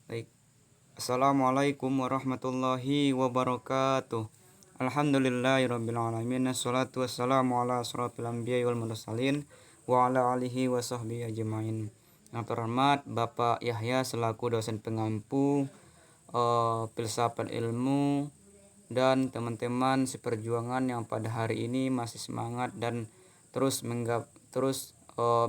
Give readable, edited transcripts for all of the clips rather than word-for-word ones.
Baik. Assalamualaikum warahmatullahi wabarakatuh. Alhamdulillahirabbil alamin. Assalatu wassalamu ala asrofil anbiya'i wal mursalin wa ala alihi wa sahbihi ajmain. Yang terhormat Bapak Yahya selaku dosen pengampu filsafat ilmu dan teman-teman seperjuangan yang pada hari ini masih semangat dan terus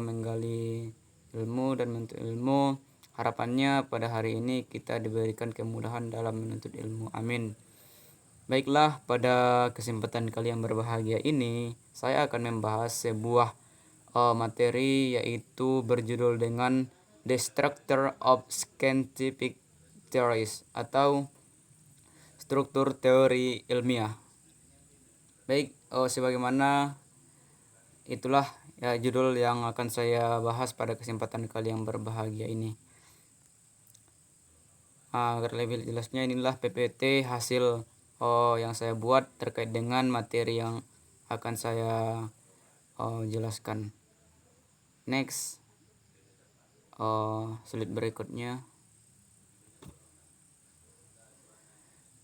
menggali ilmu dan menuntut ilmu. Harapannya pada hari ini kita diberikan kemudahan dalam menuntut ilmu. Amin. Baiklah, pada kesempatan kali yang berbahagia ini saya akan membahas sebuah materi yaitu berjudul dengan The Structure of Scientific Theories atau struktur teori ilmiah. Baik, sebagaimana itulah ya judul yang akan saya bahas pada kesempatan kali yang berbahagia ini. Agar lebih jelasnya, inilah PPT hasil yang saya buat terkait dengan materi yang akan saya jelaskan. Next, slide berikutnya.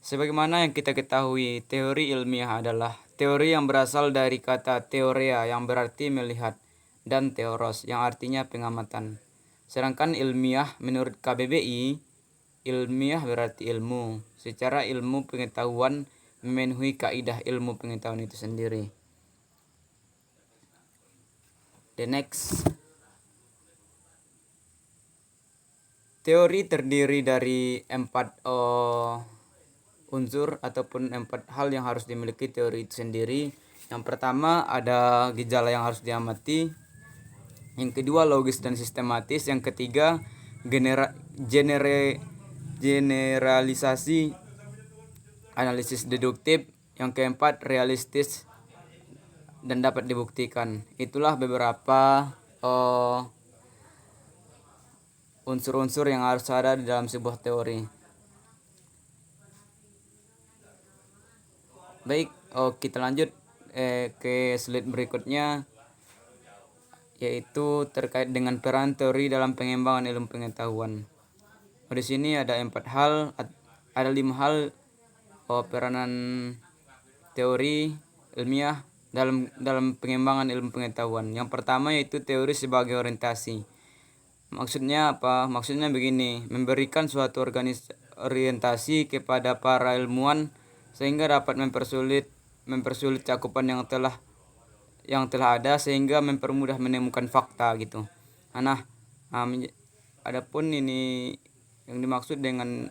Sebagaimana yang kita ketahui, teori ilmiah adalah teori yang berasal dari kata theoria yang berarti melihat dan theoros yang artinya pengamatan. Sedangkan ilmiah menurut KBBI, ilmiah berarti ilmu. Secara ilmu pengetahuan memenuhi kaidah ilmu pengetahuan itu sendiri. The next. Teori terdiri dari 4 unsur ataupun 4 hal yang harus dimiliki teori itu sendiri. Yang pertama ada gejala yang harus diamati. Yang kedua logis dan sistematis. Yang ketiga generalisasi, analisis deduktif. Yang keempat realistis dan dapat dibuktikan. Itulah beberapa unsur-unsur yang harus ada di dalam sebuah teori. Baik, kita lanjut ke slide berikutnya, yaitu terkait dengan peran teori dalam pengembangan ilmu pengetahuan. Di sini ada 5 hal peranan teori ilmiah dalam pengembangan ilmu pengetahuan. Yang pertama yaitu teori sebagai orientasi. Maksudnya apa? Maksudnya begini, memberikan suatu orientasi kepada para ilmuwan sehingga dapat mempersulit cakupan yang telah ada sehingga mempermudah menemukan fakta gitu. Adapun ini yang dimaksud dengan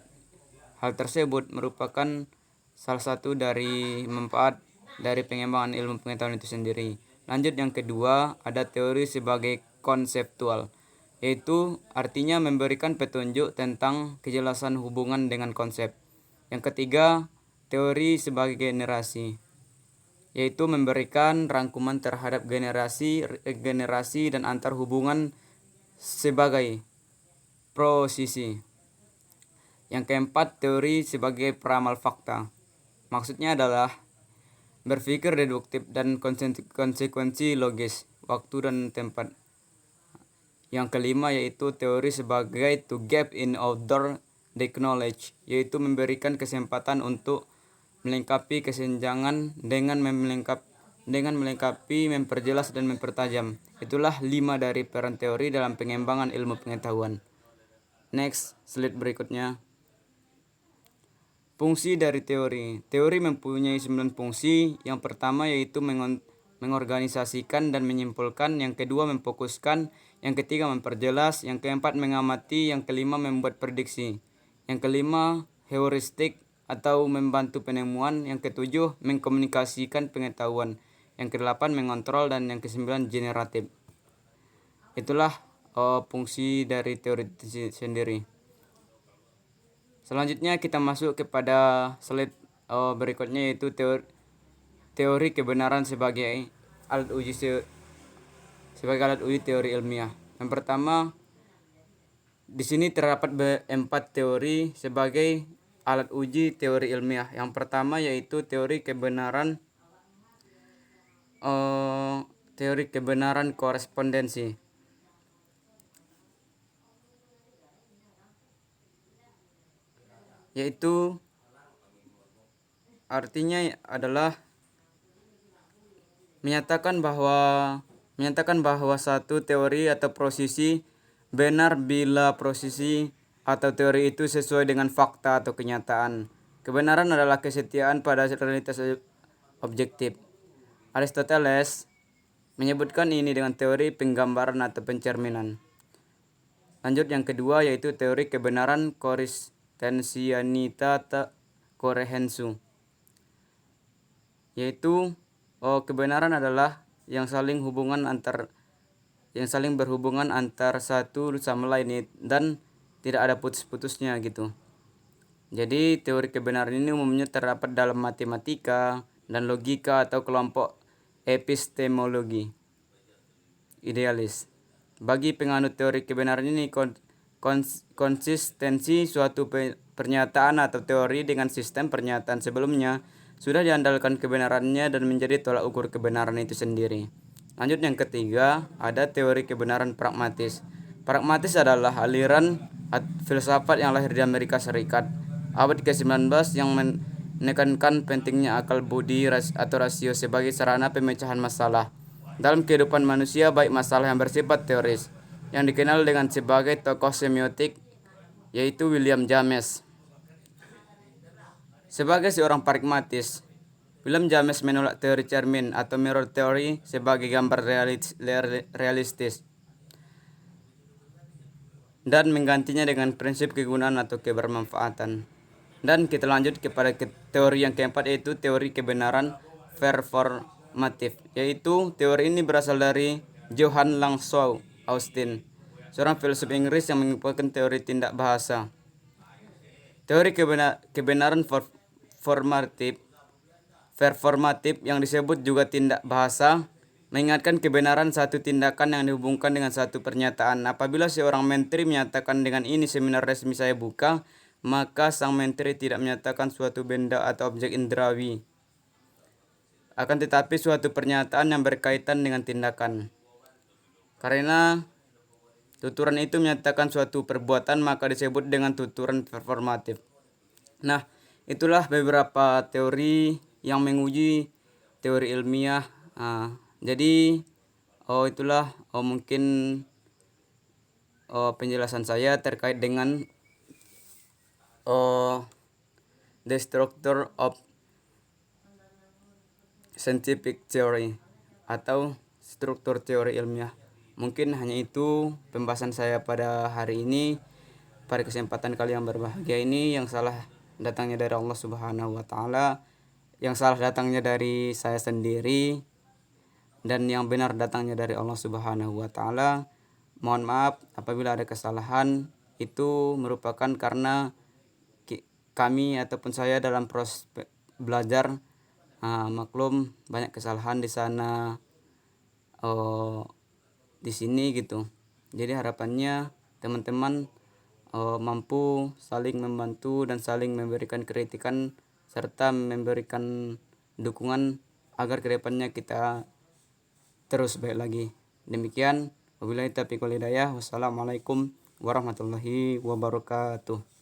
hal tersebut merupakan salah satu dari manfaat dari pengembangan ilmu pengetahuan itu sendiri. Lanjut, yang kedua ada teori sebagai konseptual, yaitu artinya memberikan petunjuk tentang kejelasan hubungan dengan konsep. Yang ketiga, teori sebagai generasi, yaitu memberikan rangkuman terhadap generasi dan antar hubungan sebagai prosesi. Yang keempat, teori sebagai peramal fakta. Maksudnya adalah berpikir deduktif dan konsekuensi logis, waktu dan tempat. Yang kelima yaitu teori sebagai to gap in order the knowledge, yaitu memberikan kesempatan untuk melengkapi kesenjangan dengan melengkapi, memperjelas dan mempertajam. Itulah 5 dari peran teori dalam pengembangan ilmu pengetahuan. Next, slide berikutnya. Fungsi dari teori. Teori mempunyai 9 fungsi. Yang pertama yaitu mengorganisasikan dan menyimpulkan. Yang kedua memfokuskan. Yang ketiga memperjelas. Yang keempat mengamati. Yang kelima membuat prediksi. Yang kelima heuristik atau membantu penemuan. Yang ketujuh mengkomunikasikan pengetahuan. Yang kedelapan mengontrol. Dan yang kesembilan generatif. Itulah fungsi dari teori itu sendiri. Selanjutnya kita masuk kepada slide berikutnya, yaitu teori kebenaran sebagai alat uji teori ilmiah. Yang pertama, di sini terdapat 4 teori sebagai alat uji teori ilmiah. Yang pertama yaitu teori kebenaran korespondensi. yaitu artinya adalah menyatakan bahwa satu teori atau prosesi benar bila prosesi atau teori itu sesuai dengan fakta atau kenyataan. Kebenaran adalah kesetiaan pada realitas objektif. Aristoteles menyebutkan ini dengan teori penggambaran atau pencerminan. Lanjut yang kedua yaitu teori kebenaran Correspondenzialitatea Correhensu, yaitu kebenaran adalah yang saling berhubungan antar satu sama lain dan tidak ada putus-putusnya gitu. Jadi teori kebenaran ini umumnya terdapat dalam matematika dan logika atau kelompok epistemologi idealis. Bagi penganut teori kebenaran ini, konsistensi suatu pernyataan atau teori dengan sistem pernyataan sebelumnya sudah diandalkan kebenarannya dan menjadi tolak ukur kebenaran itu sendiri. Lanjut yang ketiga, ada teori kebenaran pragmatis. Pragmatis adalah aliran filsafat yang lahir di Amerika Serikat abad ke-19 yang menekankan pentingnya akal budi atau rasio sebagai sarana pemecahan masalah dalam kehidupan manusia, baik masalah yang bersifat teoris, yang dikenal dengan sebagai tokoh semiotik, yaitu William James. Sebagai seorang pragmatis, William James menolak teori cermin atau mirror theory sebagai gambar realistis dan menggantinya dengan prinsip kegunaan atau kebermanfaatan. Dan kita lanjut kepada teori yang keempat, yaitu teori kebenaran performatif, yaitu teori ini berasal dari Johann Langshaw Austin, seorang filsuf Inggris yang mengumpulkan teori tindak bahasa. Teori kebenaran performatif yang disebut juga tindak bahasa mengingatkan kebenaran satu tindakan yang dihubungkan dengan satu pernyataan. Apabila seorang menteri menyatakan dengan ini seminar resmi saya buka, maka sang menteri tidak menyatakan suatu benda atau objek indrawi, akan tetapi suatu pernyataan yang berkaitan dengan tindakan. Karena tuturan itu menyatakan suatu perbuatan, maka disebut dengan tuturan performatif. Nah, itulah beberapa teori yang menguji teori ilmiah. Jadi itulah mungkin penjelasan saya terkait dengan the structure of scientific theory atau struktur teori ilmiah. Mungkin hanya itu pembahasan saya pada hari ini, pada kesempatan kali yang berbahagia ini. Yang salah datangnya dari Allah Subhanahu wa Ta'ala, yang salah datangnya dari saya sendiri, dan yang benar datangnya dari Allah Subhanahu wa Ta'ala. Mohon maaf apabila ada kesalahan, itu merupakan karena kami ataupun saya dalam proses belajar, maklum banyak kesalahan di sana di sini gitu. Jadi harapannya teman-teman mampu saling membantu dan saling memberikan kritikan serta memberikan dukungan agar kedepannya kita terus baik lagi. Demikian, wabillahi taufiq wal hidayah. Wassalamualaikum warahmatullahi wabarakatuh.